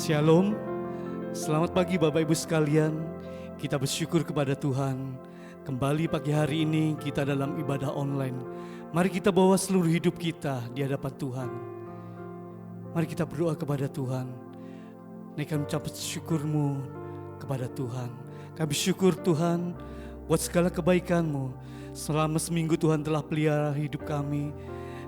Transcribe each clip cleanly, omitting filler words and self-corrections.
Shalom, selamat pagi Bapak Ibu sekalian. Kita bersyukur kepada Tuhan. Kembali pagi hari ini kita dalam ibadah online. Mari kita bawa seluruh hidup kita di hadapan Tuhan. Mari kita berdoa kepada Tuhan. Naikkan ucapan syukurmu kepada Tuhan. Kami syukur Tuhan buat segala kebaikan-Mu. Selama seminggu Tuhan telah pelihara hidup kami.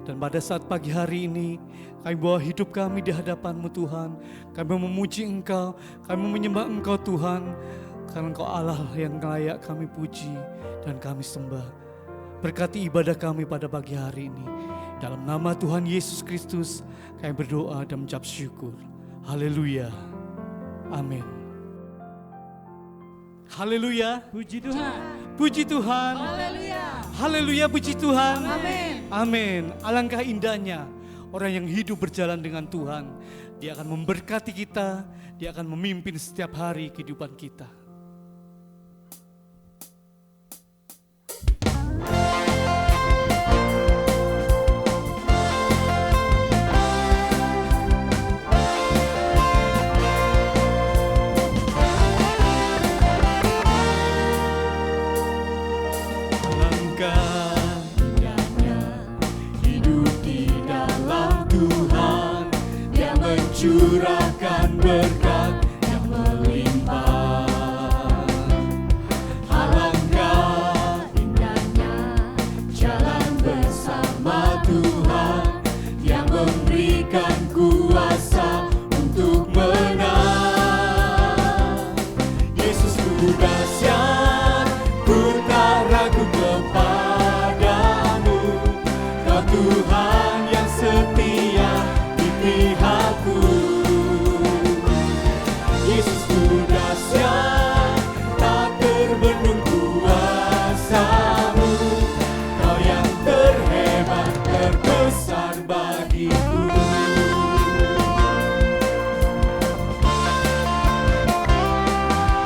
Dan pada saat pagi hari ini, kami bawa hidup kami di hadapan-Mu Tuhan. Kami memuji Engkau, kami menyembah Engkau Tuhan. Karena Engkau Allah yang layak kami puji dan kami sembah. Berkati ibadah kami pada pagi hari ini. Dalam nama Tuhan Yesus Kristus, kami berdoa dan mengucap syukur. Haleluya. Amin. Haleluya. Puji Tuhan. Puji Tuhan. Haleluya. Haleluya, puji Tuhan. Amin. Amin. Alangkah indahnya orang yang hidup berjalan dengan Tuhan. Dia akan memberkati kita, dia akan memimpin setiap hari kehidupan kita. Curahkan berkat yang melimpah. Alangkah indahnya jalan bersama Tuhan yang memberikan kuasa untuk menang. Yesus ku dahsyat, ku tak ragu kepadamu. Kau Tuhan yang setia di pihakku. Yesus ku dahsyat, tak terbendung kuasa-Mu. Kau yang terhebat, terbesar bagiku.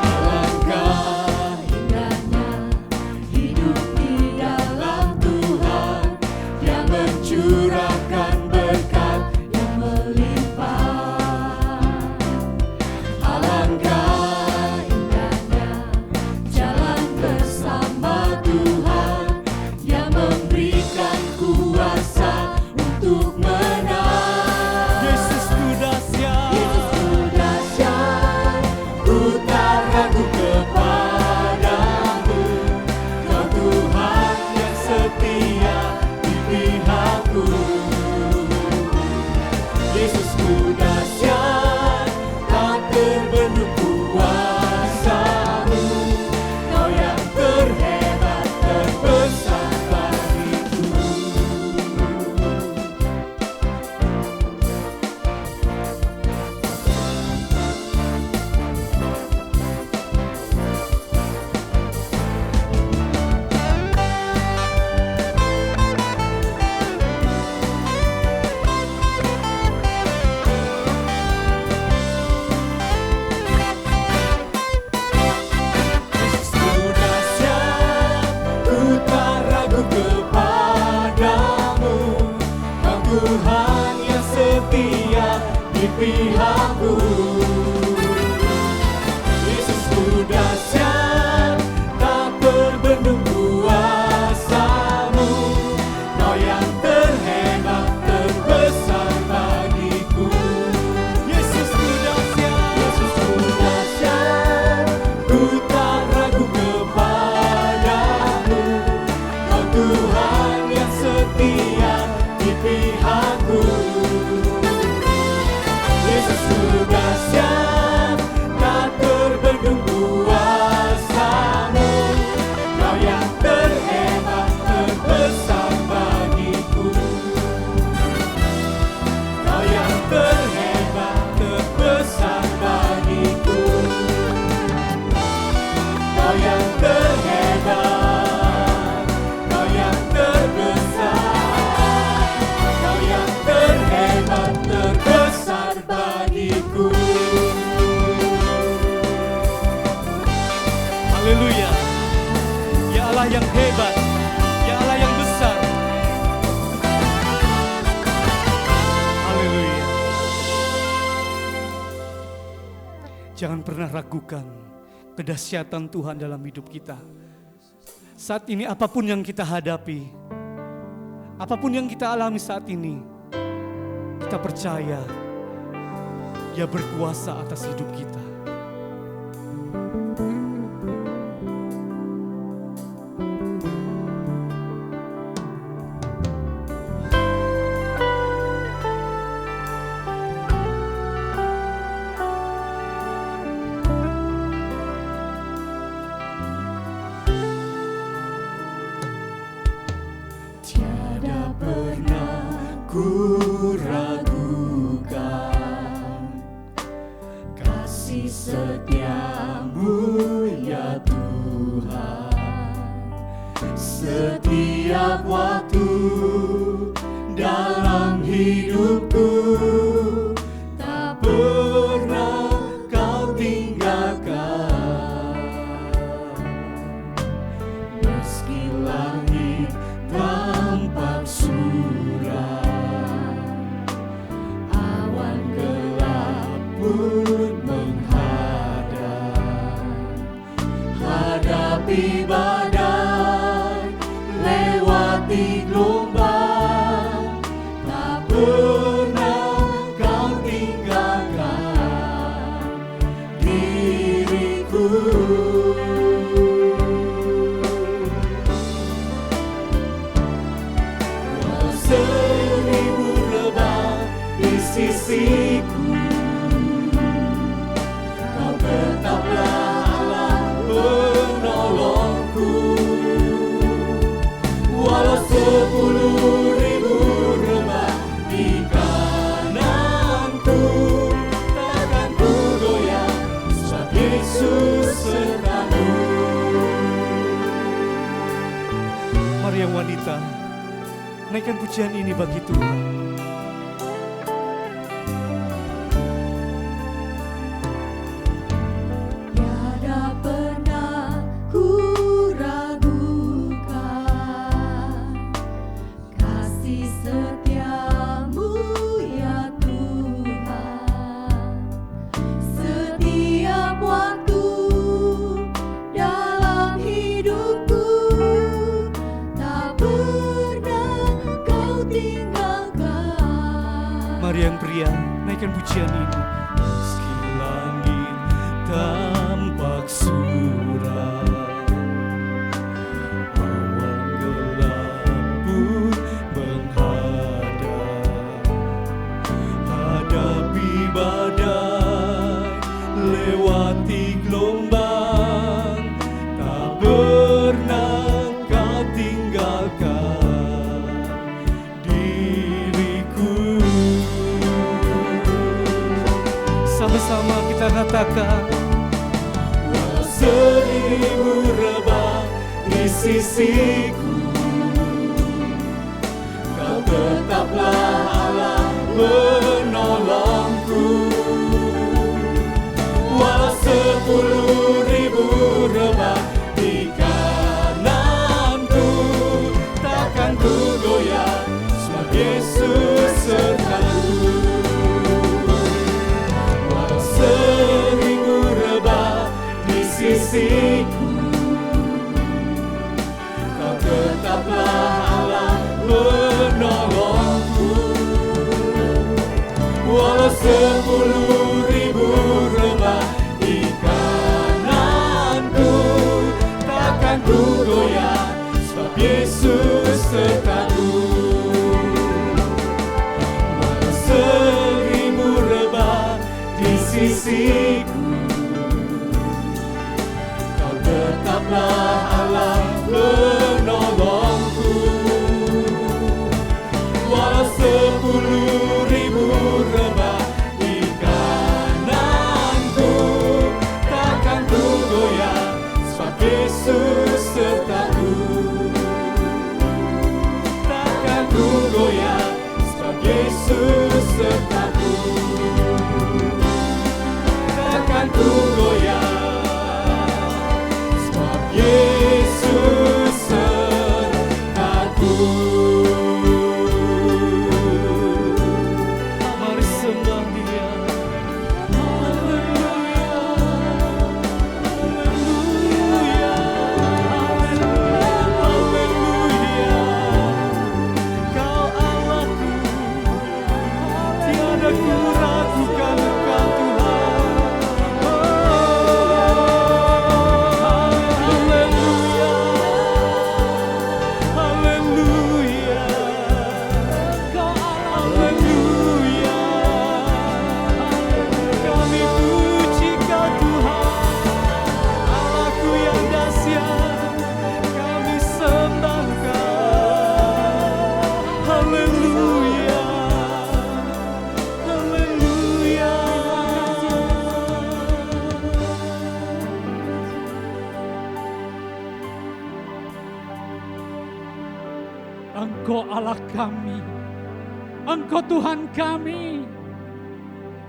Alangkah indahnya hidup di dalam Tuhan yang mencurahkan berkat yang melimpah. Alangkah indahnya jalan bersama Tuhan yang memberikan kuasa untuk menang. Yesus ku dahsyat, Yesus ku dahsyat, ku tak ragu kepadamu. Kau Tuhan yang setia di pihakku. Yesus ku dahsyat, tak terbendung kuasa-Mu. Kau yang terhebat, terbesar bagiku. Yesus ku dahsyat, ku tak ragu kepadamu. Kau Tuhan yang setia di pihakku. Yesus ku dahsyat, tak terbendung kuasa-Mu. Kau yang terhebat, terbesar bagiku. Yesus ku dahsyat, Yesus ku dahsyat, ku tak ragu kepadamu. Kau Tuhan yang setia di pihakku. Yesus ku dahsyat, Jangan pernah ragukan kedahsyatan Tuhan dalam hidup kita. Saat ini apapun yang kita hadapi, apapun yang kita alami saat ini, kita percaya Dia berkuasa atas hidup kita. Tiada pernah ku ragukan kasih setiamu ya Tuhan. Setiap waktu dalam hidupku tak pernah kau tinggalkan. Meski langit tampak suram, awan gelap pun menghadap. Hadapi badai, lewati gelombang, tak pernah kau tinggalkan diriku. Seribu rebah di sisiku, Kau tetaplah Allah penolongku. Walau 10.000 rebah di kananku, takkan ku goyah sebab Yesus sertaku. Mari yang wanita, naikkan pujian ini bagi Tuhan. Tiada pernah ku ragukan kasih setiamu ya Tuhan. Setiap waktu dalam hidupku tak pernah kau tinggalkan. Mari yang pria, naikkan pujian ini. Meski langit tampak suram, awan gelap pun menghadap. Hadapi badai, lewati gelombang, tak pernah kau tinggalkan diriku. Sama-sama kita katakan, walau 1000 rebah di sisiku, Kau tetaplah Allah penolongku. Walau 10.000 rebah di kananku, takkan ku goyah sebab Yesus sertaku. Walau 1000 rebah di sisiku, Kau tetaplah Allah penolongku. Walau 10.000 rebah di kananku, takkan ku goyah sebab Yesus sertaku. Walau 1000 rebah di sisiku, Kau tetaplah Allah penolongku. Walau 10.000 rebah di kananku, takkan ku goyah sebab Yesus sertaku. Takkan ku goyah sebab Yesus sertaku. Takkan ku goyah sebab Yesus sertaku. Mari sembah Dia. Haleluya. kami. Engkau Tuhan kami.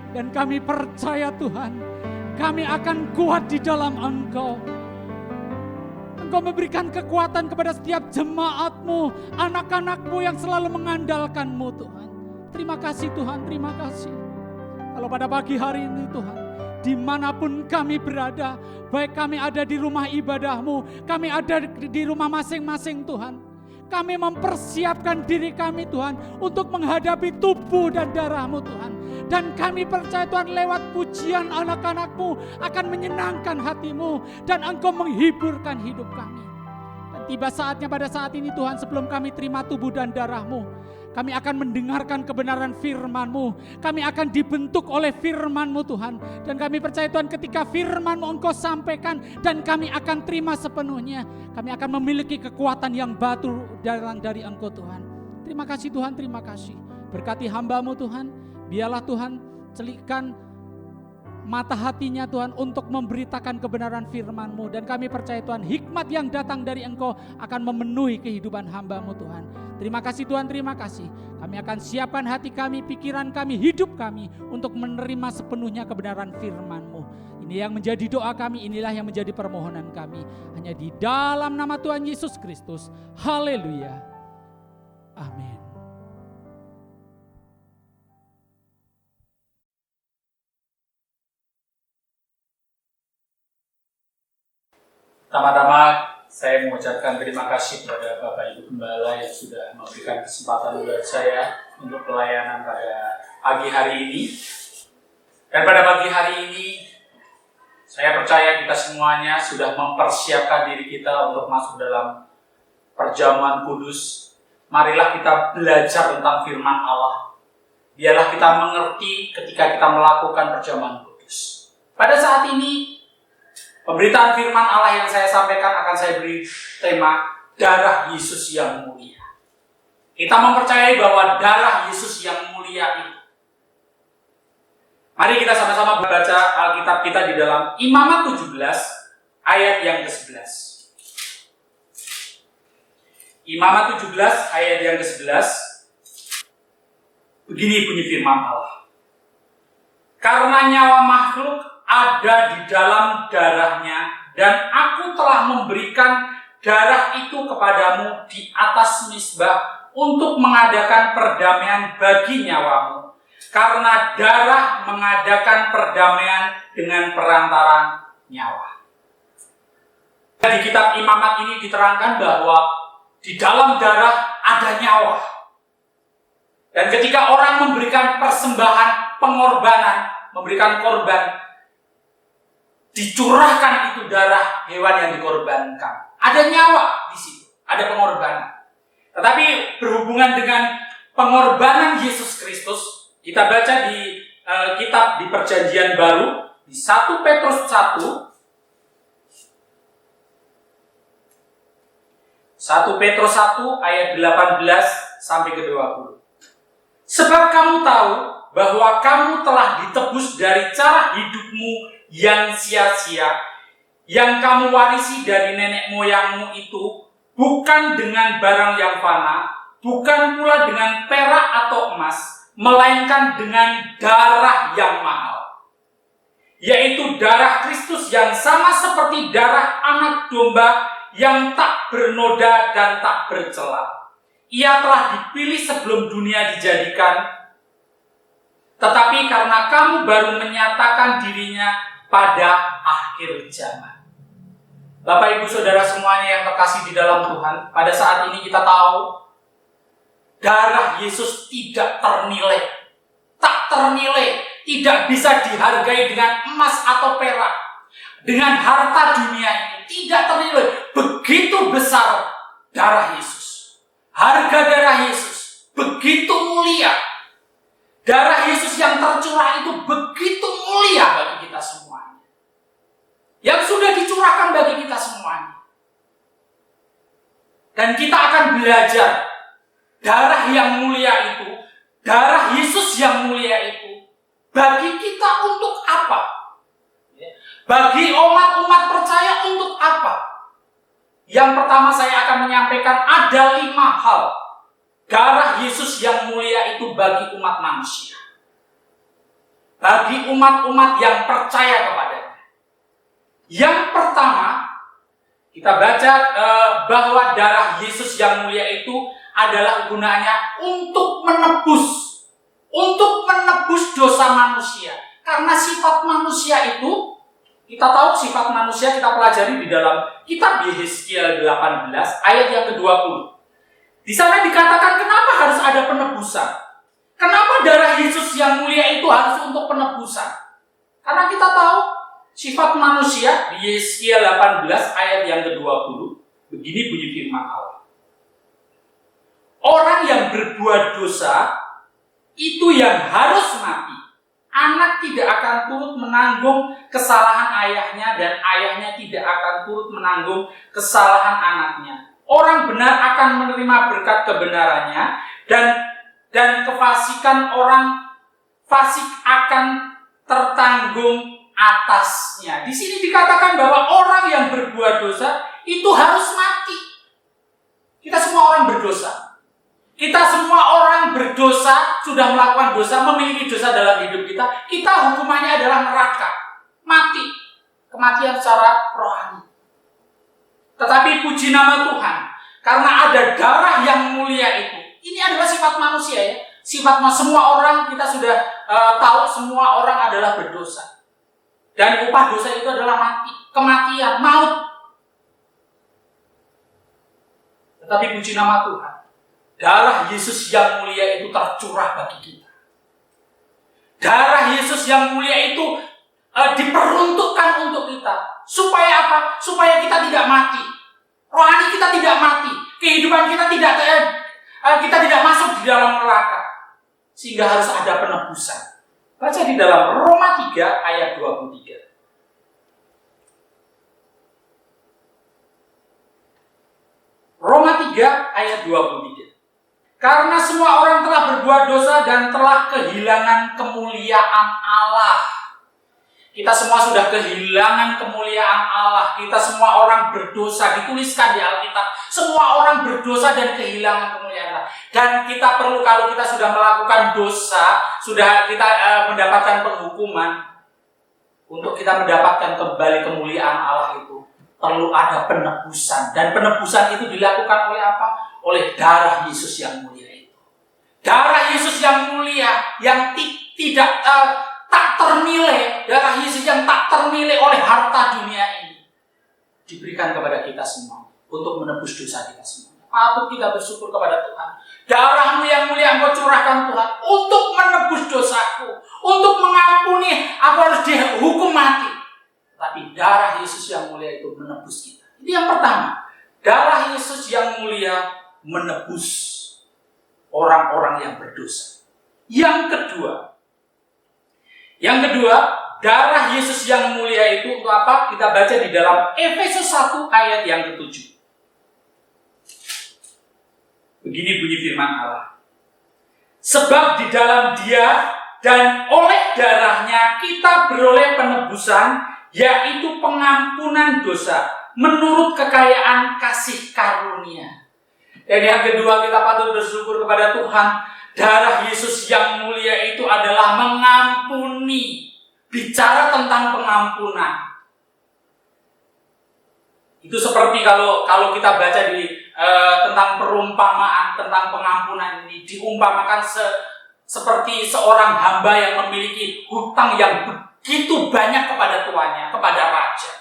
Dan kami percaya Tuhan, kami akan kuat di dalam Engkau. Engkau memberikan kekuatan kepada setiap jemaat-Mu, anak-anak-Mu yang selalu mengandalkan-Mu Tuhan. Terima kasih Tuhan, terima kasih. Kalau pada pagi hari ini Tuhan, dimanapun kami berada, baik kami ada di rumah ibadah-Mu, kami ada di rumah masing-masing Tuhan, kami mempersiapkan diri kami Tuhan untuk menghadapi tubuh dan darah-Mu Tuhan. Dan kami percaya Tuhan, lewat pujian anak-anak-Mu akan menyenangkan hati-Mu dan Engkau menghiburkan hidup kami. Dan tiba saatnya pada saat ini Tuhan, sebelum kami terima tubuh dan darah-Mu, kami akan mendengarkan kebenaran firman-Mu. Kami akan dibentuk oleh firman-Mu Tuhan. Dan kami percaya Tuhan, ketika firman-Mu Engkau sampaikan dan kami akan terima sepenuhnya, kami akan memiliki kekuatan yang baru dari Engkau Tuhan. Terima kasih Tuhan, terima kasih. Berkati hamba-Mu Tuhan. Biarlah Tuhan celikkan mata hatinya Tuhan untuk memberitakan kebenaran firman-Mu. Dan kami percaya Tuhan, hikmat yang datang dari Engkau akan memenuhi kehidupan hamba-Mu Tuhan. Terima kasih Tuhan, terima kasih. Kami akan siapkan hati kami, pikiran kami, hidup kami untuk menerima sepenuhnya kebenaran firman-Mu. Ini yang menjadi doa kami, inilah yang menjadi permohonan kami. Hanya di dalam nama Tuhan Yesus Kristus. Haleluya. Amin. Pertama-tama saya mengucapkan terima kasih kepada Bapak Ibu Gembala yang sudah memberikan kesempatan buat saya untuk pelayanan pada pagi hari ini. Dan pada pagi hari ini saya percaya kita semuanya sudah mempersiapkan diri kita untuk masuk dalam perjamuan kudus. Marilah kita belajar tentang firman Allah. Biarlah kita mengerti ketika kita melakukan perjamuan kudus. Pada saat ini pemberitaan firman Allah yang saya sampaikan akan saya beri tema darah Yesus yang mulia. Kita mempercayai bahwa darah Yesus yang mulia itu. Mari kita sama-sama membaca Alkitab kita di dalam Imamat 17 ayat yang ke-11. Imamat 17 ayat yang ke-11. Begini bunyi firman Allah. Karena nyawa makhluk ada di dalam darahnya, dan aku telah memberikan darah itu kepadamu di atas mizbah untuk mengadakan perdamaian bagi nyawamu, karena darah mengadakan perdamaian dengan perantara nyawa. Di kitab Imamat ini diterangkan bahwa di dalam darah ada nyawa. Dan ketika orang memberikan persembahan, pengorbanan, memberikan korban, dicurahkan itu darah hewan yang dikorbankan. Ada nyawa di situ, ada pengorbanan. Tetapi berhubungan dengan pengorbanan Yesus Kristus, kita baca di kitab di Perjanjian Baru di 1 Petrus 1 Petrus 1 ayat 18 sampai ke 20. Sebab kamu tahu bahwa kamu telah ditebus dari cara hidupmu yang sia-sia, yang kamu warisi dari nenek moyangmu itu, bukan dengan barang yang fana, bukan pula dengan perak atau emas, melainkan dengan darah yang mahal, yaitu darah Kristus yang sama seperti darah anak domba yang tak bernoda dan tak bercela. Ia telah dipilih sebelum dunia dijadikan, tetapi karena kamu baru menyatakan dirinya pada akhir zaman. Bapak Ibu Saudara semuanya yang terkasih di dalam Tuhan, pada saat ini kita tahu darah Yesus tidak ternilai, tak ternilai, tidak bisa dihargai dengan emas atau perak, dengan harta dunia ini, tidak ternilai. Begitu besar darah Yesus, harga darah Yesus begitu mulia. Darah Yesus yang tercurah itu begitu mulia bagi kita semuanya, yang sudah dicurahkan bagi kita semuanya. Dan kita akan belajar darah yang mulia itu, darah Yesus yang mulia itu, bagi kita untuk apa? Bagi umat-umat percaya untuk apa? Yang pertama saya akan menyampaikan ada 5 hal darah Yesus yang mulia itu bagi umat manusia. Bagi umat-umat yang percaya kepadanya. Yang pertama, kita baca bahwa darah Yesus yang mulia itu adalah gunanya untuk menebus dosa manusia. Karena sifat manusia itu, kita tahu sifat manusia kita pelajari di dalam kitab Yehezkiel 18 ayat yang ke-20. Di sana dikatakan kenapa harus ada penebusan? Kenapa darah Yesus yang mulia itu harus untuk penebusan? Karena kita tahu sifat manusia di Yehezkiel 18 ayat yang ke-20. Begini bunyi firman Allah. Orang yang berbuat dosa itu yang harus mati. Anak tidak akan turut menanggung kesalahan ayahnya dan ayahnya tidak akan turut menanggung kesalahan anaknya. Orang benar akan menerima berkat kebenarannya dan kefasikan orang fasik akan tertanggung atasnya. Di sini dikatakan bahwa orang yang berbuat dosa itu harus mati. Kita semua orang berdosa. Kita semua orang berdosa, sudah melakukan dosa, memiliki dosa dalam hidup kita. Kita hukumannya adalah neraka, mati, kematian secara rohani. Tetapi puji nama Tuhan, karena ada darah yang mulia itu. Ini adalah sifat manusia ya. Sifat semua orang, kita sudah tahu semua orang adalah berdosa. Dan upah dosa itu adalah mati, kematian, maut. Tetapi puji nama Tuhan, darah Yesus yang mulia itu tercurah bagi kita. Darah Yesus yang mulia itu diperuntukkan untuk kita. Supaya apa? Supaya kita tidak mati. Rohani kita tidak mati. Kehidupan kita tidak masuk di dalam neraka. Sehingga harus ada penebusan. Baca di dalam Roma 3 ayat 23. Roma 3 ayat 23. Karena semua orang telah berbuat dosa dan telah kehilangan kemuliaan Allah. Kita semua sudah kehilangan kemuliaan Allah. Kita semua orang berdosa, dituliskan di Alkitab. Semua orang berdosa dan kehilangan kemuliaan Allah. Dan kita perlu, kalau kita sudah melakukan dosa, sudah kita mendapatkan penghukuman, untuk kita mendapatkan kembali kemuliaan Allah itu, perlu ada penebusan. Dan penebusan itu dilakukan oleh apa? Oleh darah Yesus yang mulia itu. Darah Yesus yang mulia yang tak ternilai, darah Yesus yang tak ternilai oleh harta dunia ini diberikan kepada kita semua untuk menebus dosa kita semua. Patut kita bersyukur kepada Tuhan. Darah-Mu yang mulia Engkau curahkan Tuhan untuk menebus dosaku, untuk mengampuni aku harus dihukum mati. Tapi darah Yesus yang mulia itu menebus kita. Itu yang pertama. Darah Yesus yang mulia menebus orang-orang yang berdosa. Yang kedua, darah Yesus yang mulia itu untuk apa? Kita baca di dalam Efesus 1 ayat yang ke-7. Begini bunyi firman Allah. Sebab di dalam Dia dan oleh darahnya kita beroleh penebusan, yaitu pengampunan dosa menurut kekayaan kasih karunia. Dan yang kedua, kita patut bersyukur kepada Tuhan. Darah Yesus yang mulia itu adalah mengampuni. Bicara tentang pengampunan. Itu seperti kalau kita baca tentang perumpamaan tentang pengampunan ini, diumpamakan seperti seorang hamba yang memiliki hutang yang begitu banyak kepada tuannya, kepada raja.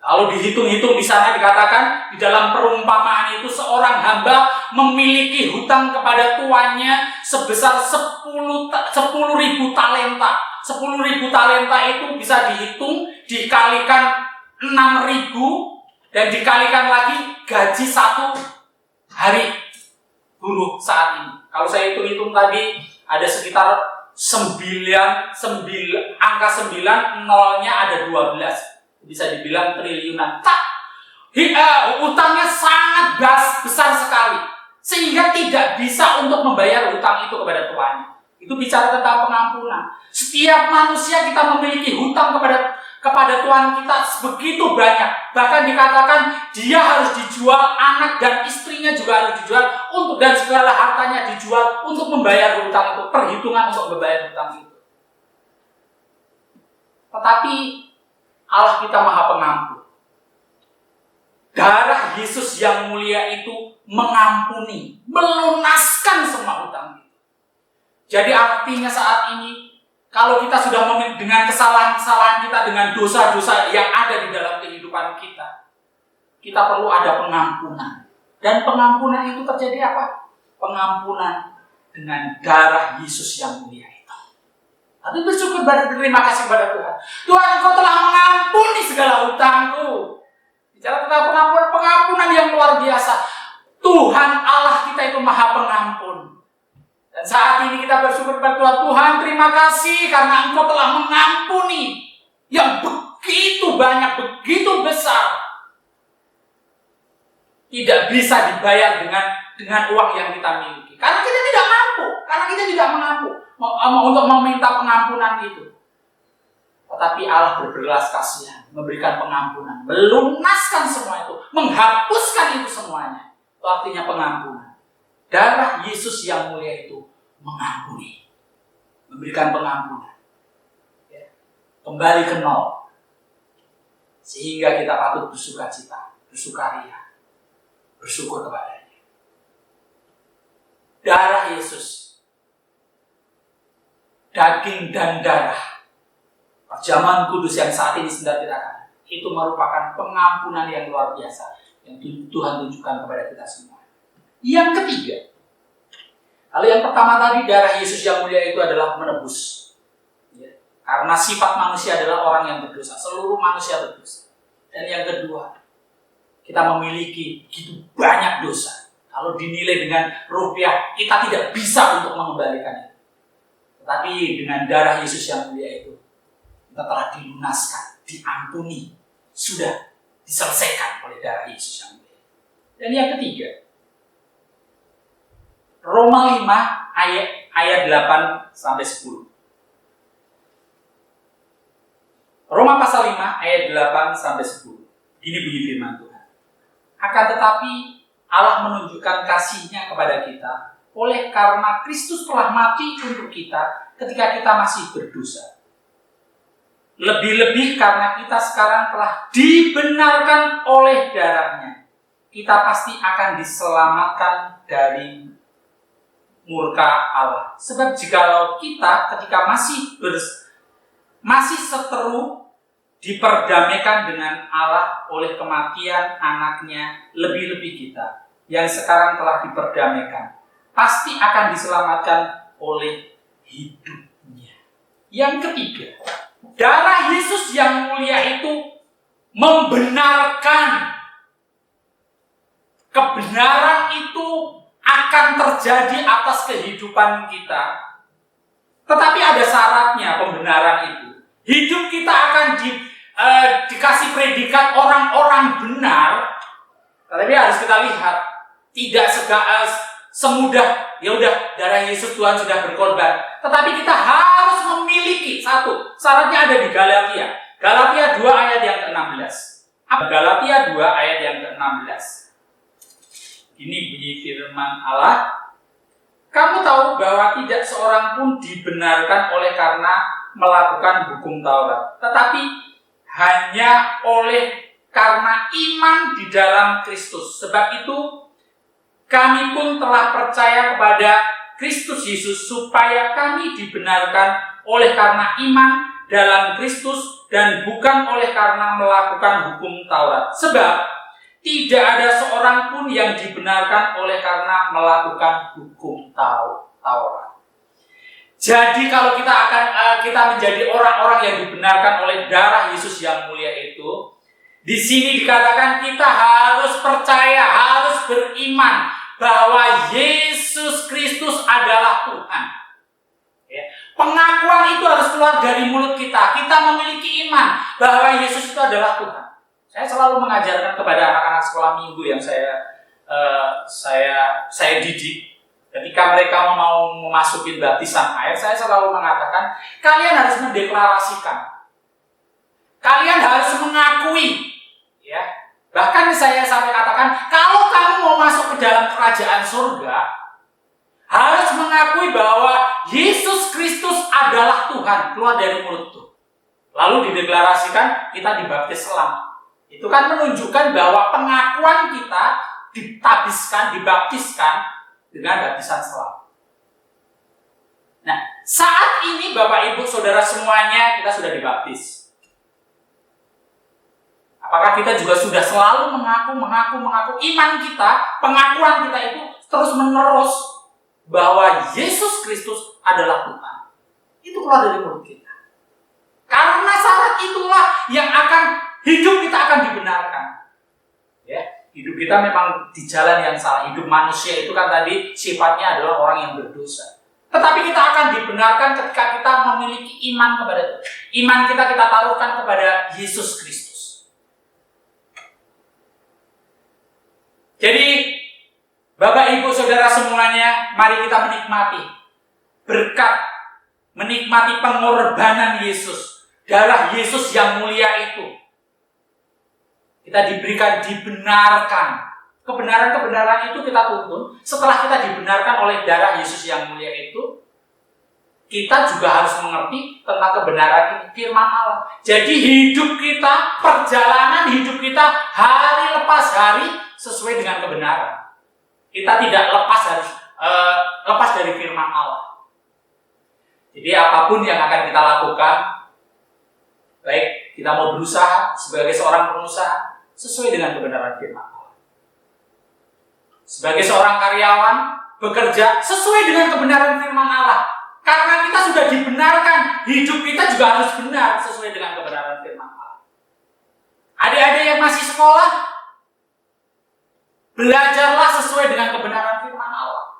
Kalau dihitung-hitung di sana dikatakan di dalam perumpamaan itu seorang hamba memiliki hutang kepada tuannya sebesar 10.000 talenta. 10.000 talenta itu bisa dihitung, dikalikan 6.000 dan dikalikan lagi gaji satu hari buruh saat ini. Kalau saya hitung-hitung tadi ada sekitar 9, angka 9, nolnya ada 12. Bisa dibilang triliunan. Utangnya sangat besar sekali. Sehingga tidak bisa untuk membayar hutang itu kepada tuannya. Itu bicara tentang pengampunan. Setiap manusia kita memiliki hutang kepada Tuhan kita begitu banyak. Bahkan dikatakan dia harus dijual, anak dan istrinya juga harus dijual, dan segala hartanya dijual untuk membayar hutang itu, perhitungan untuk membayar hutang itu. Tetapi Allah kita Maha Pengampun. Darah Yesus yang mulia itu mengampuni, melunaskan semua hutang itu. Jadi artinya saat ini, kalau kita sudah dengan kesalahan-kesalahan kita, dengan dosa-dosa yang ada di dalam kehidupan kita, kita perlu ada pengampunan. Dan pengampunan itu terjadi apa? Pengampunan dengan darah Yesus yang mulia itu. Tapi bersyukur, berterima kasih kepada Tuhan. Tuhan, Engkau telah mengampuni segala hutangku. Bicara tentang pengampunan yang luar biasa. Tuhan Allah kita itu Maha Pengampun. Dan saat ini kita bersyukur kepada Tuhan. Tuhan, terima kasih karena Engkau telah mengampuni yang begitu banyak, begitu besar. Tidak bisa dibayar dengan uang yang kita miliki. Karena kita tidak mampu. Karena kita tidak mampu untuk meminta pengampunan itu. Tetapi Allah berbelas kasihan, memberikan pengampunan, melunaskan semua itu, menghapuskan itu semuanya. Itu artinya pengampunan. Darah Yesus yang mulia itu mengampuni, memberikan pengampunan. Ya. Kembali ke nol. Sehingga kita patut bersukacita, bersukaria, bersyukur kepadanya. Darah Yesus, daging dan darah, perjamuan kudus yang saat ini sedang kita akan, itu merupakan pengampunan yang luar biasa yang Tuhan tunjukkan kepada kita semua. Yang ketiga, kalau yang pertama tadi, darah Yesus yang mulia itu adalah menebus. Ya. Karena sifat manusia adalah orang yang berdosa, seluruh manusia berdosa. Dan yang kedua, kita memiliki begitu banyak dosa. Kalau dinilai dengan rupiah, kita tidak bisa untuk mengembalikannya. Tetapi dengan darah Yesus yang mulia itu, kita telah dilunaskan, diampuni, sudah diselesaikan oleh darah Yesus yang mulia. Dan yang ketiga, Roma 5 ayat 8 sampai 10. Roma pasal 5 ayat 8 sampai 10. Ini bunyi firman Tuhan. Akan tetapi Allah menunjukkan kasih-Nya kepada kita oleh karena Kristus telah mati untuk kita ketika kita masih berdosa. Lebih-lebih karena kita sekarang telah dibenarkan oleh darah-Nya, kita pasti akan diselamatkan dari murka Allah. Sebab jikalau kita ketika masih seteru diperdamaikan dengan Allah oleh kematian anaknya, lebih-lebih kita yang sekarang telah diperdamaikan pasti akan diselamatkan oleh hidupnya. Yang ketiga, darah Yesus yang mulia itu membenarkan. Kebenaran itu akan terjadi atas kehidupan kita. Tetapi ada syaratnya pembenaran itu. Hidup kita akan dikasih predikat orang-orang benar. Tetapi harus kita lihat, tidak semudah ya udah darah Yesus Tuhan sudah berkorban. Tetapi kita harus memiliki satu. Syaratnya ada di Galatia. Galatia 2 ayat yang ke-16. Galatia 2 ayat yang ke-16. Ini bunyi firman Allah. Kamu tahu bahwa tidak seorang pun dibenarkan oleh karena melakukan hukum Taurat, tetapi hanya oleh karena iman di dalam Kristus. Sebab itu kami pun telah percaya kepada Kristus Yesus supaya kami dibenarkan oleh karena iman dalam Kristus dan bukan oleh karena melakukan hukum Taurat. Sebab tidak ada seorang pun yang dibenarkan oleh karena melakukan hukum Taurat. Jadi kalau kita menjadi orang-orang yang dibenarkan oleh darah Yesus yang mulia itu, di sini dikatakan kita harus percaya, harus beriman bahwa Yesus Kristus adalah Tuhan. Ya. Pengakuan itu harus keluar dari mulut kita. Kita memiliki iman bahwa Yesus itu adalah Tuhan. Saya selalu mengajarkan kepada anak-anak sekolah minggu yang saya didik. Ketika mereka mau memasuki baptisan air, saya selalu mengatakan, kalian harus mendeklarasikan. Kalian harus mengakui, ya. Bahkan saya sampai katakan, kalau kamu mau masuk ke dalam kerajaan surga, harus mengakui bahwa Yesus Kristus adalah Tuhan, keluar dari mulut tuh. Lalu dideklarasikan kita dibaptis selam. Itu kan menunjukkan bahwa pengakuan kita dibaptiskan dengan baptisan selam. Nah, saat ini Bapak Ibu Saudara semuanya kita sudah dibaptis. Apakah kita juga sudah selalu mengaku iman kita, pengakuan kita itu terus menerus bahwa Yesus Kristus adalah Tuhan. Itu keluar dari mulut kita. Karena syarat itulah yang hidup kita akan dibenarkan. Ya, hidup kita memang di jalan yang salah. Hidup manusia itu kan tadi sifatnya adalah orang yang berdosa. Tetapi kita akan dibenarkan ketika kita memiliki iman kepada Tuhan. Iman kita taruhkan kepada Yesus Kristus. Jadi, Bapak Ibu Saudara semuanya, mari kita menikmati berkat, menikmati pengorbanan Yesus, darah Yesus yang mulia itu. Kita diberikan, dibenarkan. Kebenaran-kebenaran itu kita tuntun. Setelah kita dibenarkan oleh darah Yesus yang mulia itu, kita juga harus mengerti tentang kebenaran firman Allah. Jadi hidup kita, perjalanan hidup kita hari lepas hari sesuai dengan kebenaran. Kita tidak lepas dari firman Allah. Jadi apapun yang akan kita lakukan, baik kita mau berusaha sebagai seorang pengusaha sesuai dengan kebenaran firman Allah. Sebagai seorang karyawan bekerja sesuai dengan kebenaran firman Allah. Karena kita sudah dibenarkan, hidup kita juga harus benar sesuai dengan kebenaran firman Allah. Adik-adik yang masih sekolah, belajarlah sesuai dengan kebenaran firman Allah.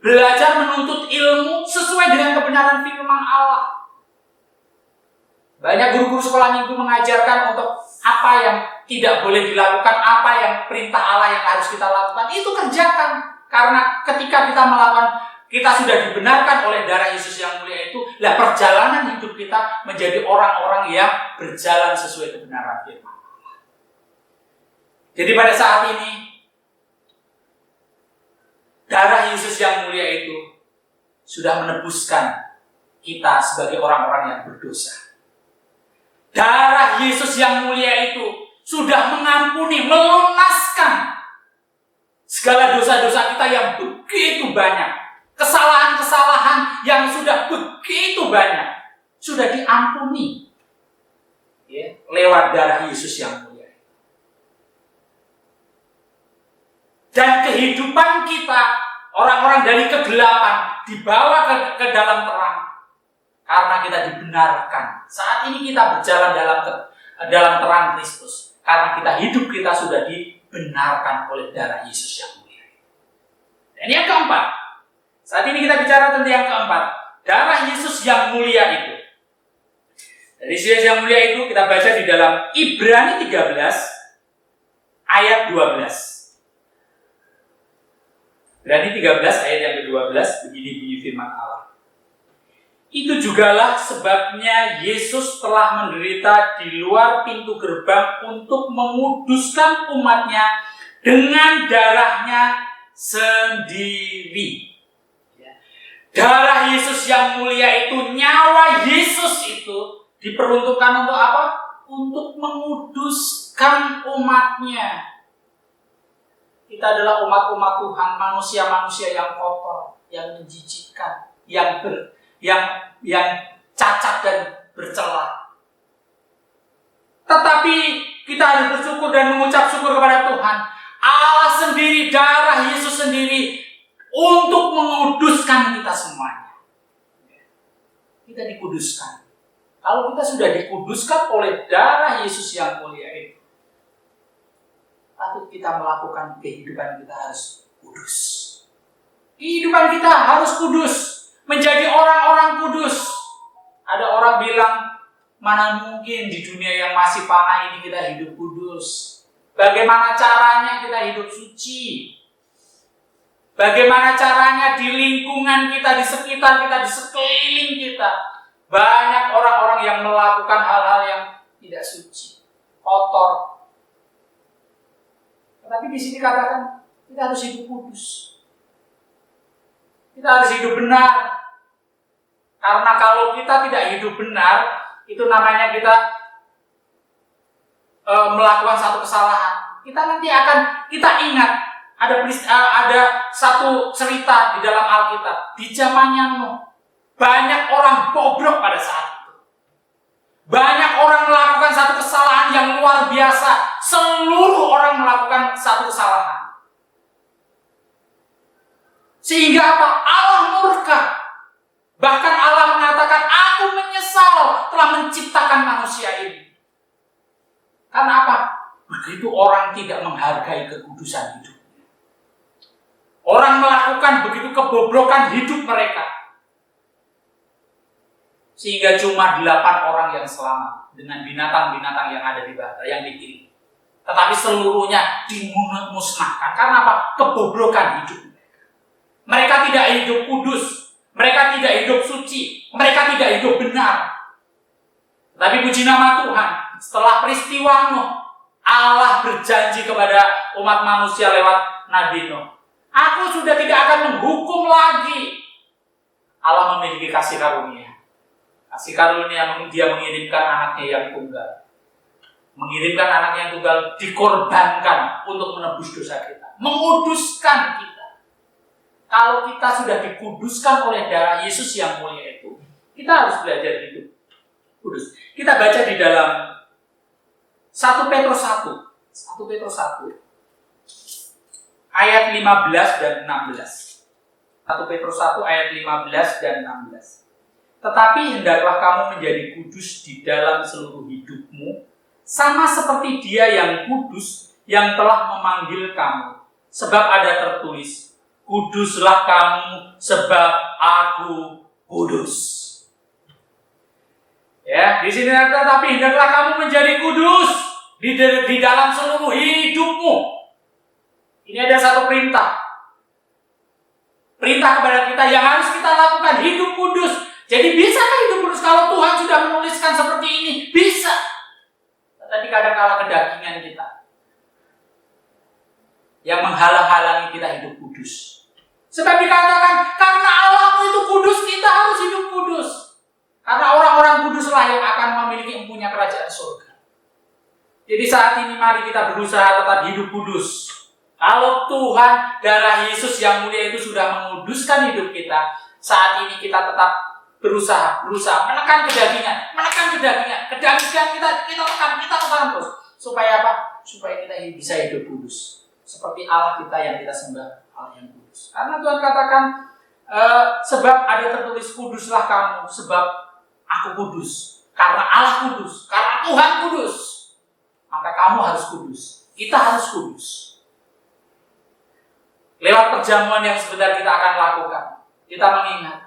Belajar menuntut ilmu sesuai dengan kebenaran firman Allah. Banyak guru-guru sekolah minggu mengajarkan untuk apa yang tidak boleh dilakukan, apa yang perintah Allah yang harus kita lakukan, itu kerjakan. Karena ketika kita melakukan, kita sudah dibenarkan oleh darah Yesus yang mulia itu, perjalanan hidup kita menjadi orang-orang yang berjalan sesuai kebenaran firman Allah. Jadi pada saat ini, darah Yesus yang mulia itu sudah menebuskan kita sebagai orang-orang yang berdosa. Darah Yesus yang mulia itu sudah mengampuni, melunaskan segala dosa-dosa kita yang begitu banyak. Kesalahan-kesalahan yang sudah begitu banyak sudah diampuni, ya, lewat darah Yesus yang mulia. Dan kehidupan kita, orang-orang dari kegelapan, dibawa ke dalam terang. Karena kita dibenarkan. Saat ini kita berjalan dalam terang Kristus. Karena hidup kita sudah dibenarkan oleh darah Yesus yang mulia. Dan yang keempat, saat ini kita bicara tentang yang keempat, darah Yesus yang mulia itu. Dari Yesus yang mulia itu kita baca di dalam Ibrani 13 ayat 12. Ibrani 13 ayat yang ke-12, begini bunyi firman Allah. Itu jugalah sebabnya Yesus telah menderita di luar pintu gerbang untuk menguduskan umatnya dengan darahnya sendiri. Darah Yesus yang mulia itu, nyawa Yesus itu diperuntukkan untuk apa? Untuk menguduskan umatnya. Kita adalah umat-umat Tuhan, manusia-manusia yang kotor, yang menjijikkan, yang cacat dan bercela. Tetapi kita harus bersyukur dan mengucap syukur kepada Tuhan. Allah sendiri, darah Yesus sendiri untuk menguduskan kita semuanya. Kita dikuduskan. Kalau kita sudah dikuduskan oleh darah Yesus yang mulia itu, patut kita melakukan kehidupan kita harus kudus. Kehidupan kita harus kudus, menjadi orang-orang kudus. Ada orang bilang, mana mungkin di dunia yang masih panah ini kita hidup kudus? Bagaimana caranya kita hidup suci? Bagaimana caranya di lingkungan kita, di sekitar kita, di sekeliling kita? Banyak orang-orang yang melakukan hal-hal yang tidak tidak suci, kotor. Tetapi di sini katakan kita harus hidup kudus. Kita harus hidup benar. Karena kalau kita tidak hidup benar, itu namanya kita melakukan satu kesalahan. Kita ingat ada satu cerita di dalam Alkitab di zamannya Nuh. Banyak orang bobrok pada saat itu. Banyak orang melakukan satu kesalahan yang luar biasa. Seluruh orang melakukan satu kesalahan. Sehingga apa? Allah murka. Bahkan Allah mengatakan, aku menyesal telah menciptakan manusia ini. Karena apa? Begitu orang tidak menghargai kekudusan hidup. Orang melakukan begitu kebobrokan hidup mereka. Sehingga cuma 8 orang yang selamat dengan binatang-binatang yang ada di bawah yang dikirim. Tetapi seluruhnya dimusnahkan. Karena apa? Kebobrokan hidup mereka. Mereka tidak hidup kudus. Mereka tidak hidup suci. Mereka tidak hidup benar. Tapi puji nama Tuhan, setelah peristiwa Nuh, Allah berjanji kepada umat manusia lewat Nabi Nuh, aku sudah tidak akan menghukum lagi. Allah memiliki kasih karunia. Kasih karunia Dia mengirimkan anaknya yang tunggal. Mengirimkan anaknya yang tunggal dikorbankan untuk menebus dosa kita. Menguduskan kita. Kalau kita sudah dikuduskan oleh darah Yesus yang mulia itu, kita harus belajar hidup kudus. Kita baca di dalam 1 Petrus 1 ayat 15 dan 16. 1 Petrus 1 ayat 15 dan 16. Tetapi hendaklah kamu menjadi kudus di dalam seluruh hidupmu, sama seperti Dia yang kudus yang telah memanggil kamu. Sebab ada tertulis, kuduslah kamu sebab aku kudus. Ya, di sini tetapi hendaklah kamu menjadi kudus di dalam seluruh hidupmu. Ini ada satu perintah. Perintah kepada kita yang harus kita lakukan, hidup kudus. Jadi bisakah hidup kudus kalau Tuhan sudah menuliskan seperti ini? Bisa. Tetapi kadang-kala kedagingan kita yang menghalang-halangi kita hidup kudus. Sebab dikatakan, karena Allahmu itu kudus, kita harus hidup kudus. Karena orang-orang kuduslah yang akan memiliki empunya kerajaan surga. Jadi saat ini mari kita berusaha tetap hidup kudus. Kalau Tuhan, darah Yesus yang mulia itu sudah menguduskan hidup kita, saat ini kita tetap berusaha menekan kedagingan. Kedagingan kita tekan terus. Supaya apa? Supaya kita bisa hidup kudus. Seperti Allah kita yang kita sembah, Allah yang kudus. Karena Tuhan katakan, sebab ada tertulis kuduslah kamu, sebab aku kudus. Karena Allah kudus, karena Tuhan kudus, maka kamu harus kudus. Kita harus kudus. Lewat perjamuan yang sebentar kita akan lakukan, kita mengingat,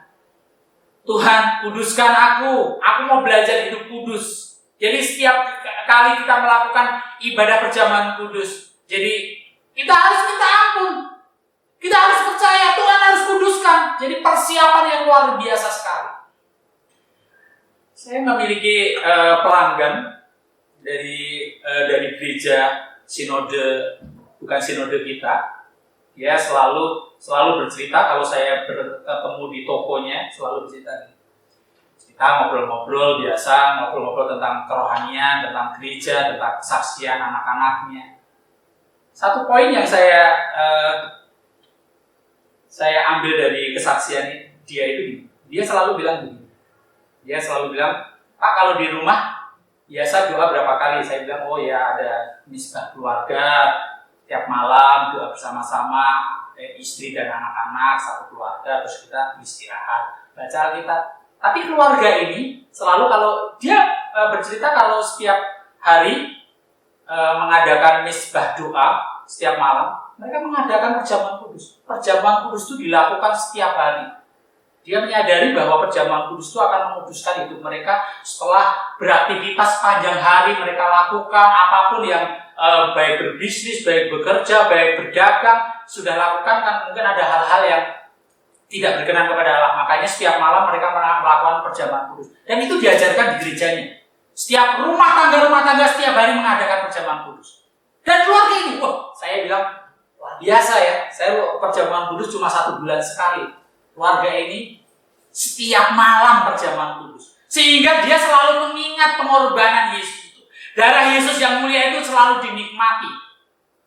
Tuhan kuduskan aku mau belajar hidup kudus. Jadi setiap kali kita melakukan ibadah perjamuan kudus, jadi kita harus minta ampun. Kita harus percaya Tuhan harus kuduskan. Jadi persiapan yang luar biasa sekali. Saya memiliki pelanggan dari gereja sinode, bukan sinode kita. Dia selalu bercerita kalau saya bertemu di tokonya, selalu bercerita. Kita ngobrol-ngobrol biasa, ngobrol-ngobrol tentang kerohanian, tentang gereja, tentang kesaksian anak-anaknya. Satu poin yang saya ambil dari kesaksian dia selalu bilang begini. Dia selalu bilang, Pak, kalau di rumah biasa doa berapa kali? Saya bilang, oh ya ada misbah keluarga, tiap malam doa bersama-sama, istri dan anak-anak, satu keluarga, terus kita istirahat, baca Alkitab. Tapi keluarga ini selalu kalau dia bercerita kalau setiap hari mengadakan misbah doa setiap malam, mereka mengadakan perjamuan kudus. Perjamuan kudus itu dilakukan setiap hari. Dia menyadari bahwa perjamuan kudus itu akan menguduskan hidup mereka setelah beraktivitas panjang hari mereka lakukan apapun yang baik berbisnis, baik bekerja, baik berdagang, sudah lakukan kan mungkin ada hal-hal yang tidak berkenan kepada Allah. Makanya setiap malam mereka melakukan perjamuan kudus. Dan itu diajarkan di gerejanya. Setiap rumah tangga setiap hari mengadakan perjamuan kudus. Dan keluarga ini, saya bilang, luar biasa ya. Saya perjamuan kudus cuma 1 bulan sekali. Keluarga ini setiap malam perjamuan kudus. Sehingga dia selalu mengingat pengorbanan Yesus itu. Darah Yesus yang mulia itu selalu dinikmati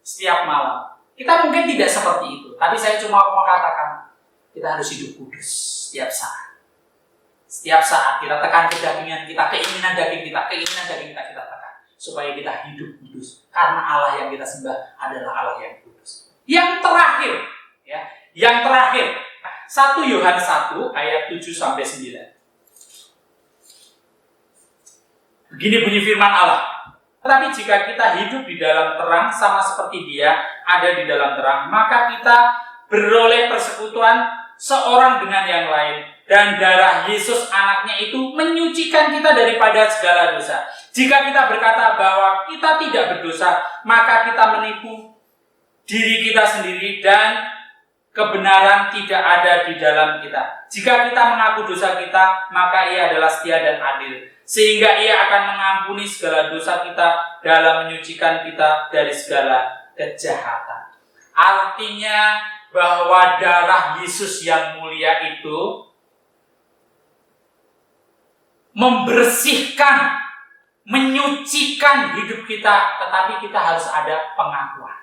setiap malam. Kita mungkin tidak seperti itu. Tapi saya cuma mau katakan, kita harus hidup kudus setiap saat. Setiap saat kita tekan kedagingan kita, keinginan daging kita kita tekan. Supaya kita hidup kudus. Karena Allah yang kita sembah adalah Allah yang kudus. Yang terakhir, ya, 1 Yohanes 1 ayat 7-9. Begini bunyi firman Allah. Tetapi jika kita hidup di dalam terang sama seperti Dia ada di dalam terang, maka kita beroleh persekutuan seorang dengan yang lain. Dan darah Yesus anaknya itu menyucikan kita daripada segala dosa. Jika kita berkata bahwa kita tidak berdosa, maka kita menipu diri kita sendiri dan kebenaran tidak ada di dalam kita. Jika kita mengaku dosa kita, maka Ia adalah setia dan adil, sehingga Ia akan mengampuni segala dosa kita dalam menyucikan kita dari segala kejahatan. Artinya bahwa darah Yesus yang mulia itu membersihkan, menyucikan hidup kita, tetapi kita harus ada pengakuan.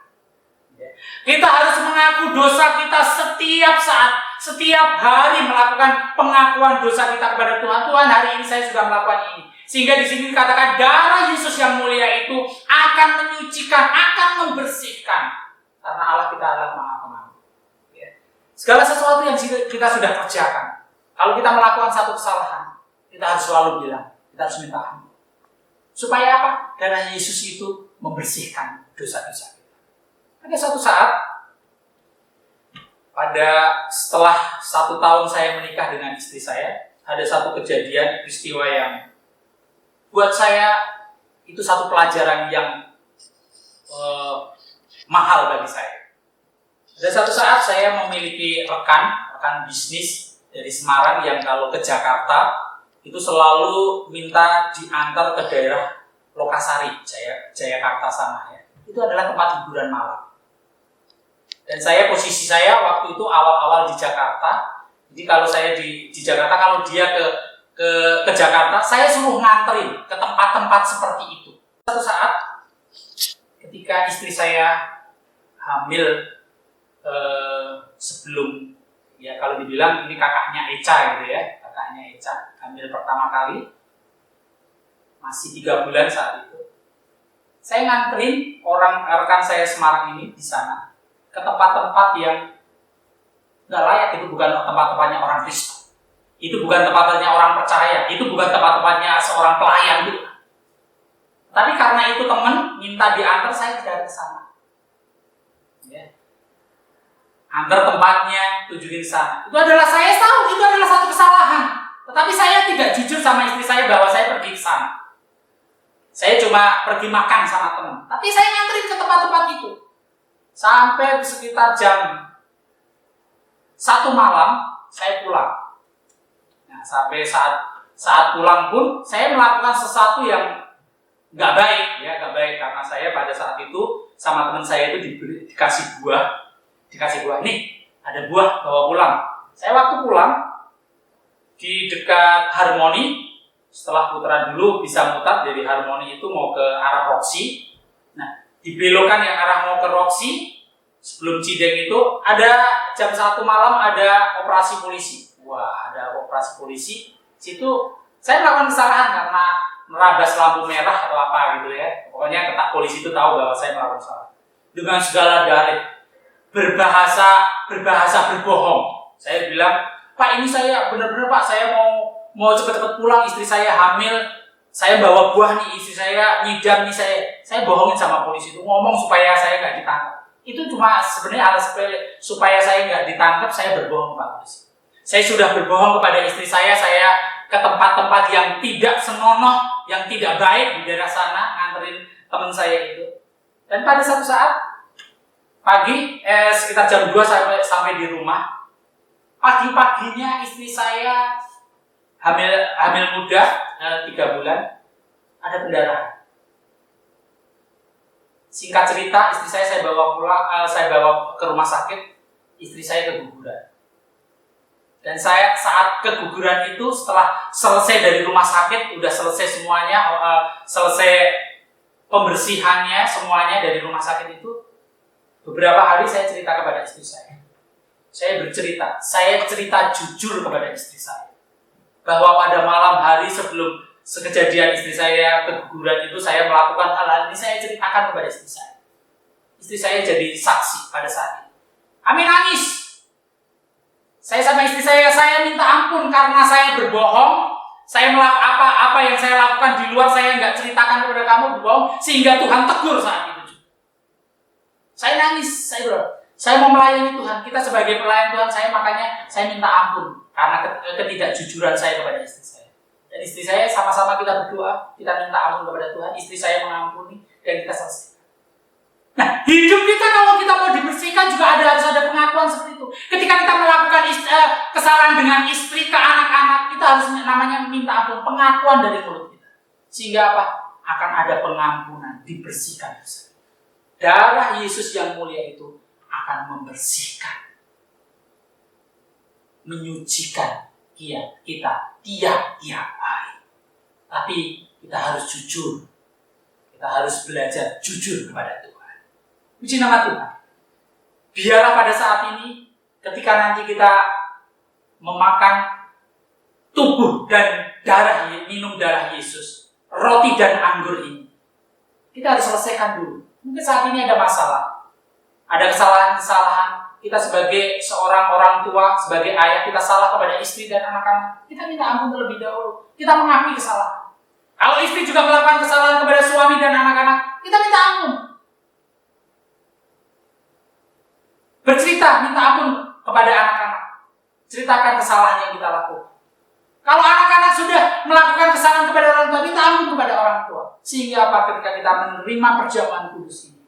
Kita harus mengaku dosa kita setiap saat, setiap hari melakukan pengakuan dosa kita kepada Tuhan. Tuhan, hari ini saya sudah melakukan ini. Sehingga di sini dikatakan darah Yesus yang mulia itu akan menyucikan, akan membersihkan. Karena Allah kita adalah Maha Pengampun. Segala sesuatu yang kita sudah kerjakan, kalau kita melakukan satu kesalahan, kita harus selalu bilang, kita harus minta ampun. Supaya apa? Darah Yesus itu membersihkan dosa-dosa kita. Ada suatu saat, setelah 1 tahun saya menikah dengan istri saya, ada satu kejadian, peristiwa yang buat saya itu satu pelajaran yang mahal bagi saya. Ada satu saat saya memiliki rekan bisnis dari Semarang yang kalau ke Jakarta itu selalu minta diantar ke daerah Lokasari, Jayakarta sana ya. Itu adalah tempat hiburan malam. Dan posisi saya waktu itu awal-awal di Jakarta. Jadi kalau saya di Jakarta, kalau dia ke Jakarta, saya suruh nganterin ke tempat-tempat seperti itu. Satu saat ketika istri saya hamil sebelum, ya kalau dibilang ini kakaknya Eca gitu ya, kakaknya Eca hamil pertama kali, masih 3 bulan saat itu. Saya nganterin rekan saya Semarang ini di sana ke tempat-tempat yang nggak layak. Itu bukan tempat-tempatnya orang Kristen, itu bukan tempat-tempatnya orang percaya, itu bukan tempat-tempatnya seorang pelayan gitu. Tapi karena itu teman minta diantar, saya tidak ke sana. Ya. Antar tempatnya, tujuin ke sana. Itu adalah, saya tahu itu adalah satu kesalahan. Tetapi saya tidak jujur sama istri saya bahwa saya pergi ke sana. Saya cuma pergi makan sama teman. Tapi saya nganterin ke tempat-tempat itu. Sampai sekitar jam 1 malam, saya pulang. Nah, sampai saat pulang pun, saya melakukan sesuatu yang nggak baik, ya nggak baik, karena saya pada saat itu sama teman saya itu dikasih buah, nih ada buah bawa pulang. Saya waktu pulang di dekat Harmoni, setelah putaran dulu bisa mutar dari Harmoni itu mau ke arah Roxy. Nah, di belokan yang arah mau ke Roxy, sebelum Cideng itu ada jam 1 malam ada operasi polisi. Wah, ada operasi polisi. Situ saya melakukan kesalahan karena merabas lampu merah atau apa gitu ya. Pokoknya ketak polisi itu tahu bahwa saya melakukan kesalahan. Dengan segala dalih, berbahasa berbohong. Saya bilang, Pak, ini saya benar-benar Pak, saya mau cepat-cepat pulang, istri saya hamil, saya bawa buah nih, istri saya ngidam nih, saya bohongin sama polisi itu, ngomong supaya saya nggak ditangkap. Itu cuma sebenarnya hal sepele, supaya saya nggak ditangkap, saya berbohong Pak polisi. Saya sudah berbohong kepada istri saya ke tempat-tempat yang tidak senonoh, yang tidak baik di daerah sana, nganterin teman saya itu. Dan pada satu saat pagi, sekitar jam 2 sampai di rumah, pagi-paginya istri saya hamil muda, 3 bulan, ada pendarahan. Singkat cerita, istri saya bawa pulang, saya bawa ke rumah sakit, istri saya keguguran. Dan saya saat keguguran itu, setelah selesai dari rumah sakit, udah selesai semuanya, selesai pembersihannya semuanya dari rumah sakit itu, beberapa hari saya cerita kepada istri saya. Saya cerita jujur kepada istri saya. Bahwa pada malam hari sebelum kejadian istri saya keguguran itu, saya melakukan hal ini, saya ceritakan kepada istri saya. Istri saya jadi saksi pada saat itu. Kami nangis. Saya sama istri saya minta ampun karena saya berbohong. Saya melakukan apa yang saya lakukan di luar, saya nggak ceritakan kepada kamu, berbohong, sehingga Tuhan tegur saat itu. Saya nangis, saya mau melayani Tuhan. Kita sebagai pelayan Tuhan, makanya saya minta ampun karena ketidakjujuran saya kepada istri saya. Dan istri saya sama-sama kita berdoa, kita minta ampun kepada Tuhan. Istri saya mengampuni dan kita selesai. Nah, hidup kita kalau kita mau dibersihkan juga harus ada pengakuan seperti itu. Ketika kita melakukan kesalahan dengan istri ke anak-anak, kita harus namanya minta ampun, pengakuan dari mulut kita. Sehingga apa? Akan ada pengampunan, dibersihkan. Darah Yesus yang mulia itu akan membersihkan, menyucikan kita tiap-tiap hari. Tapi kita harus jujur. Kita harus belajar jujur kepada Tuhan. Puji nama Tuhan. Biarlah pada saat ini, ketika nanti kita memakan tubuh dan minum darah Yesus, roti dan anggur ini, kita harus selesaikan dulu. Mungkin saat ini ada masalah, ada kesalahan-kesalahan. Kita sebagai seorang orang tua, sebagai ayah, kita salah kepada istri dan anak-anak. Kita minta ampun terlebih dahulu. Kita mengakui kesalahan. Kalau istri juga melakukan kesalahan kepada suami dan anak-anak, kita minta ampun. Bercerita, minta ampun kepada anak-anak. Ceritakan kesalahan yang kita lakukan. Kalau anak-anak sudah melakukan kesalahan kepada orang tua, minta ampun kepada orang tua. Sehingga apa? Ketika kita menerima perjamuan kudus ini,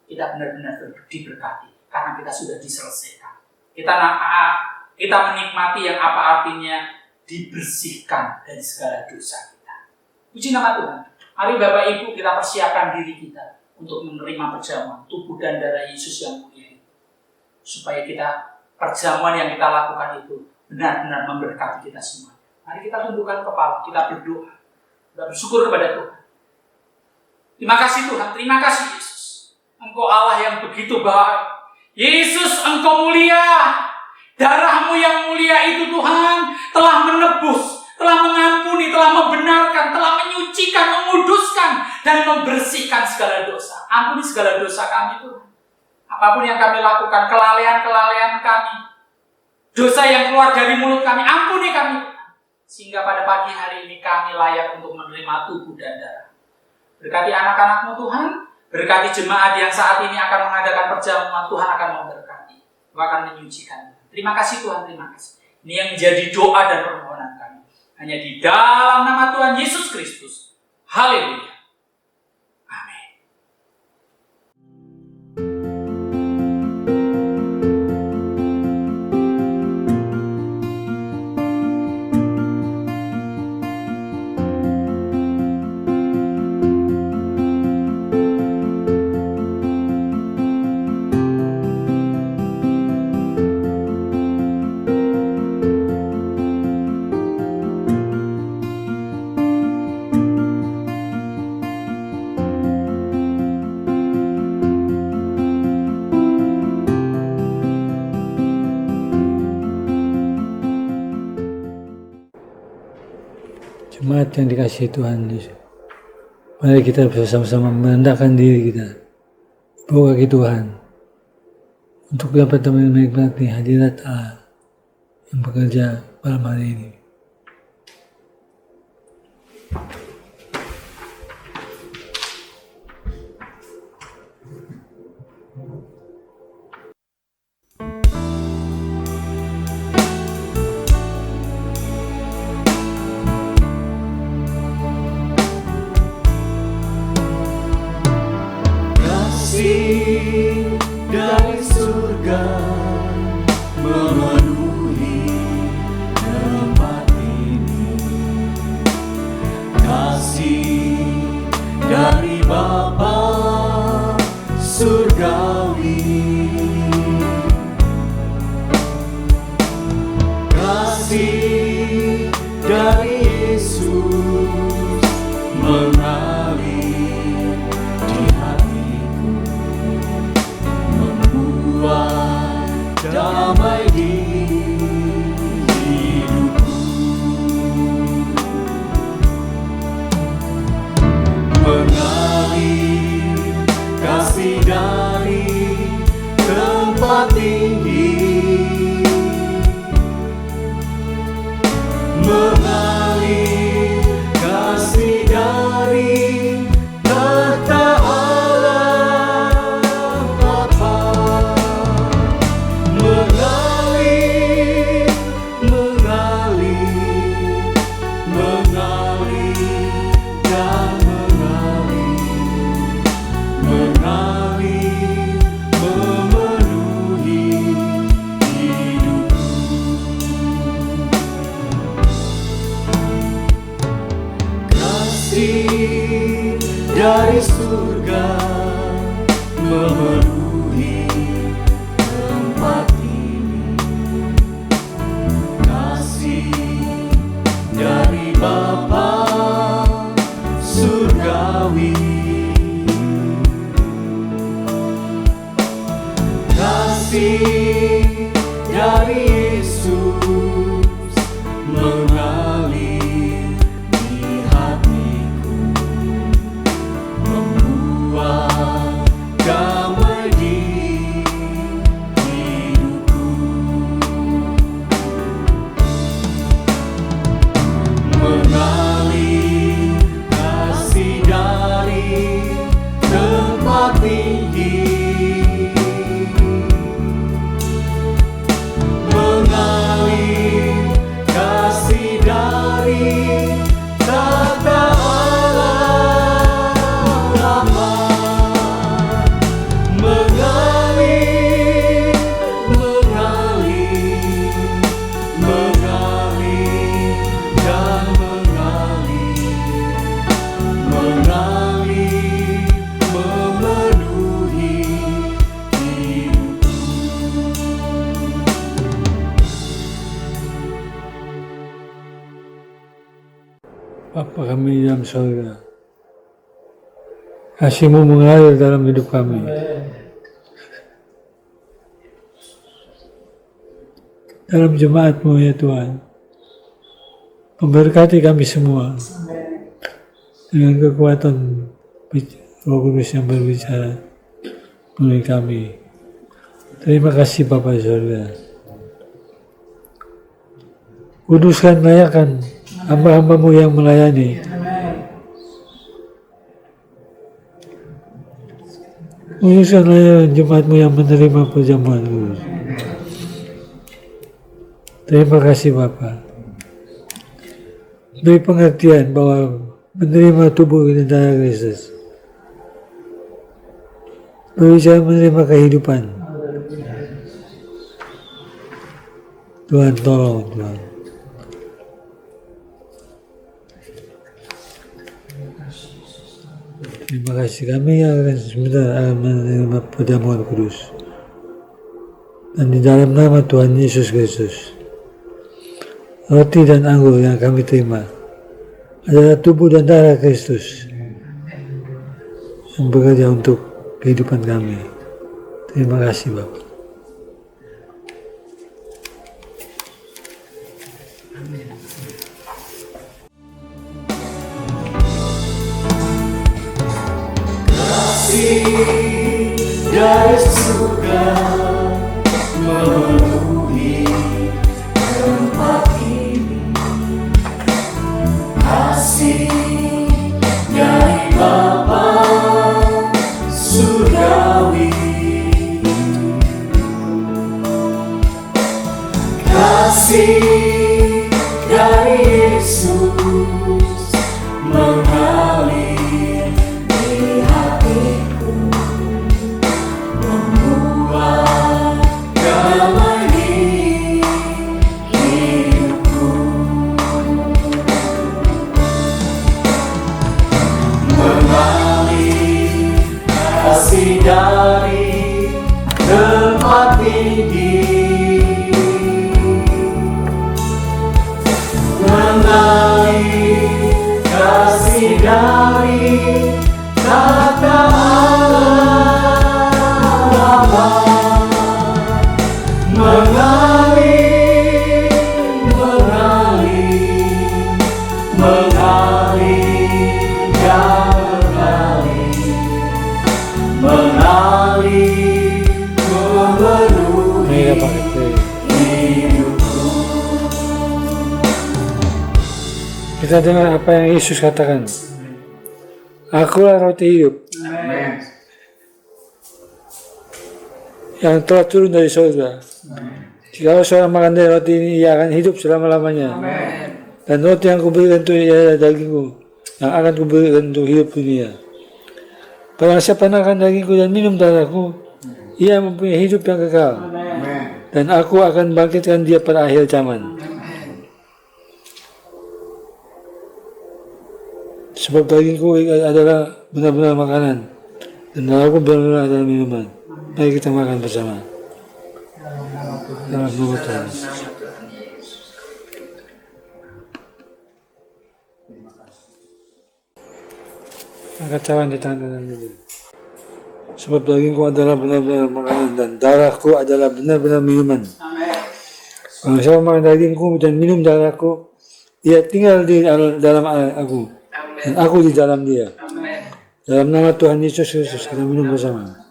kita benar-benar diberkati. Karena kita sudah diselesaikan. Kita menikmati yang apa artinya dibersihkan dari segala dosa kita. Puji nama Tuhan. Mari Bapak Ibu kita persiapkan diri kita untuk menerima perjamuan tubuh dan darah Yesus yang mulia. Supaya perjamuan yang kita lakukan itu benar-benar memberkati kita semua. Mari kita tundukkan kepala, kita berdoa, kita bersyukur kepada Tuhan. Terima kasih Tuhan, terima kasih Yesus. Engkau Allah yang begitu baik. Yesus, Engkau mulia. Darah-Mu yang mulia itu Tuhan telah menebus, telah mengampuni, telah membenarkan, telah menyucikan, menguduskan, dan membersihkan segala dosa. Ampuni segala dosa kami Tuhan. Apapun yang kami lakukan, kelalaian-kelalaian kami, dosa yang keluar dari mulut kami, ampuni kami. Sehingga pada pagi hari ini kami layak untuk menerima tubuh dan darah. Berkati anak-anak-Mu Tuhan, berkati jemaat yang saat ini akan mengadakan perjamuan, Tuhan akan memberkati, Tuhan akan menyucikan. Terima kasih Tuhan, terima kasih. Ini yang menjadi doa dan permohonan kami. Hanya di dalam nama Tuhan Yesus Kristus. Haleluya. Jemaat yang dikasihi Tuhan Yesus, mari kita bersama-sama merendahkan diri kita bawa kaki Tuhan untuk dapat menikmati hadirat Allah yang bekerja malam hari ini. Dari surga memenuhi tempat ini. kasih dari Yesus mengalir di hatiku, membuat damai di hidupku, mengalir kasih dari tempat tinggi, mengalir kasih dari tahta Allah Bapa, mengalir, mengalir, mengalir dan mengalir, mengalir memenuhi hidupku. Kasih dari surga memenuhi tempat ini, kasih dari Bapa surgawi, kasih dari Yesus mengalir di hatiku, membuat damai di hidupku, mengalir kasih dari tempat tinggi, mengalir kasih dari tahta Allah Bapa, mengalir, mengalir, mengalir dan mengalir, mengalir memenuhi hidupku. Bapa kami di dalam surga, kasih-Mu mengalir dalam hidup kami. Dalam jemaat-Mu ya Tuhan, memberkati kami semua dengan kekuatan Roh Kudus yang berbicara melalui kami. Terima kasih Bapa di surga. Kuduskan, layakan hamba-hamba-Mu yang melayani. Kuduskan layakan jemaat-Mu yang menerima perjamuan kudus. Terima kasih Bapa. Beri pengertian bahwa menerima tubuh dan darah Kristus berbicara menerima kehidupan. Tuhan tolong Tuhan. Terima kasih, kami akan sebentar akan menerima perjamuan kudus. Dan di dalam nama Tuhan Yesus Kristus, roti dan anggur yang kami terima adalah tubuh dan darah Kristus yang bekerja untuk kehidupan kami. Terima kasih Bapak. Dari surga memenuhi tempat ini, kasih dari Bapa surgawi, kasih dari Yesus mengalir di hatiku, membuat dari kata Allah mengalir, mengalir, mengalir, dan mengalir, mengalir, memenuhi hidupku. Kita dengar apa yang Yesus katakan. Akulah roti hidup yang telah turun dari surga. Jika seorang makan dari roti ini, ia akan hidup selama-lamanya. Dan roti yang kuberikan itu ialah dagingku, yang akan kuberikan untuk hidup dunia. Barang siapa makan dagingku dan minum darahku, ia mempunyai hidup yang kekal. Dan aku akan bangkitkan dia pada akhir zaman. Sebab dagingku adalah benar-benar makanan, dan darahku benar-benar adalah minuman. Mari kita makan bersama. Dalam nama Tuhan. Angkat cawan di tangan kanan dulu. Sebab dagingku adalah benar-benar makanan, dan darahku adalah benar-benar minuman. Kalau siapa makan dagingku dan minum darahku, ia tinggal di dalam aku, dan aku di dalam dia. Dalam nama Tuhan Yesus Kristus kita minum bersama.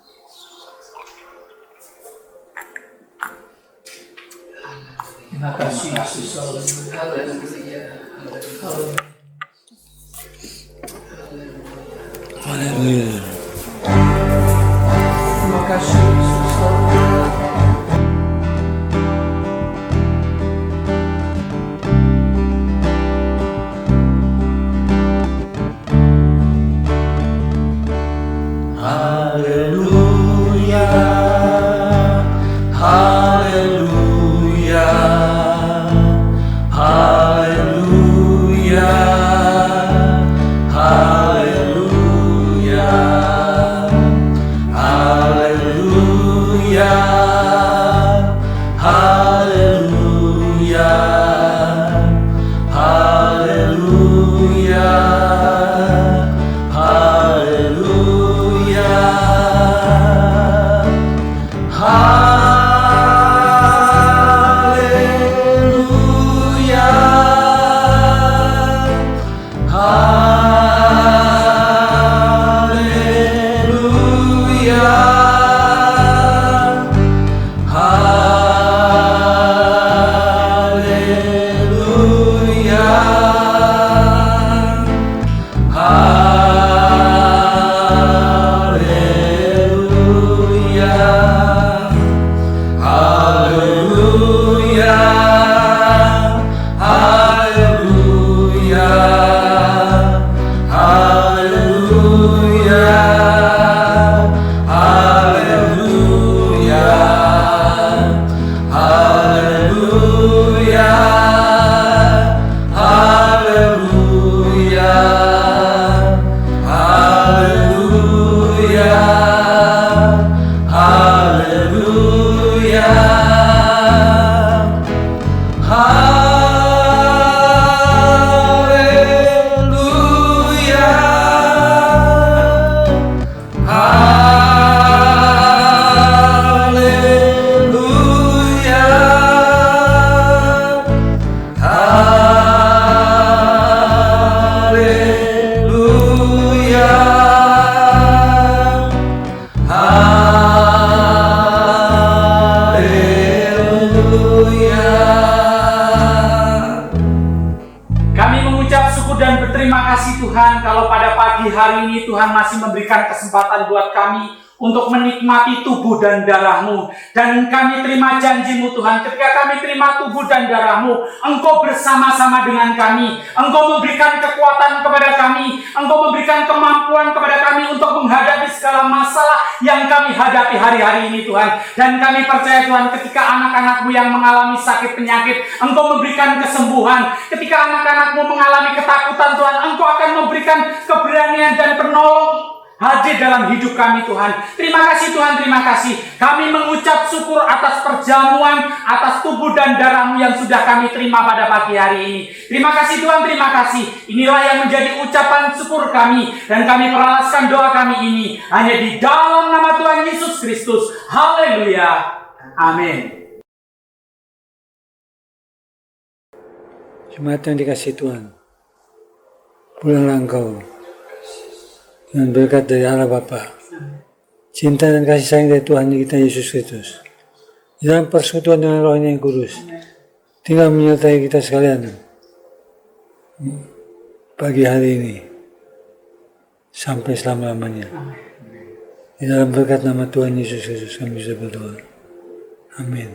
Terima kasih Yesus. Haleluya. Terima kasih Yesus. Haleluya, haleluya, haleluya, haleluya, haleluya, haleluya, haleluya, haleluya. Kami mengucap syukur dan berterima kasih Tuhan kalau pada pagi hari ini Tuhan masih memberikan kesempatan buat kami untuk menikmati tubuh dan darah-Mu. Dan kami terima janji-Mu Tuhan, ketika kami terima tubuh dan darah-Mu, Engkau bersama-sama dengan kami. Engkau memberikan kekuatan kepada kami, Engkau memberikan kemampuan kepada kami untuk menghadapi segala masalah yang kami hadapi hari-hari ini Tuhan. Dan kami percaya Tuhan, ketika anak-anak-Mu yang mengalami sakit penyakit, Engkau memberikan kesembuhan. Ketika anak-anak-Mu mengalami ketakutan Tuhan, Engkau akan memberikan keberanian dan penolong hadir dalam hidup kami Tuhan. Terima kasih Tuhan, terima kasih. Kami mengucap syukur atas perjamuan, atas tubuh dan darah-Mu yang sudah kami terima pada pagi hari ini. Terima kasih Tuhan, terima kasih. Inilah yang menjadi ucapan syukur kami, dan kami peralaskan doa kami ini hanya di dalam nama Tuhan Yesus Kristus. Haleluya. Amin. Jemaat yang dikasihi Tuhan, pulanglah engkau dengan berkat dari Allah Bapa, cinta dan kasih sayang dari Tuhan kita Yesus Kristus, di dalam persekutuan dengan Roh-Nya yang kudus, tinggal menyertai kita sekalian pagi hari ini sampai selama-lamanya. Di dalam berkat nama Tuhan Yesus Kristus kami bisa berdoa. Amin.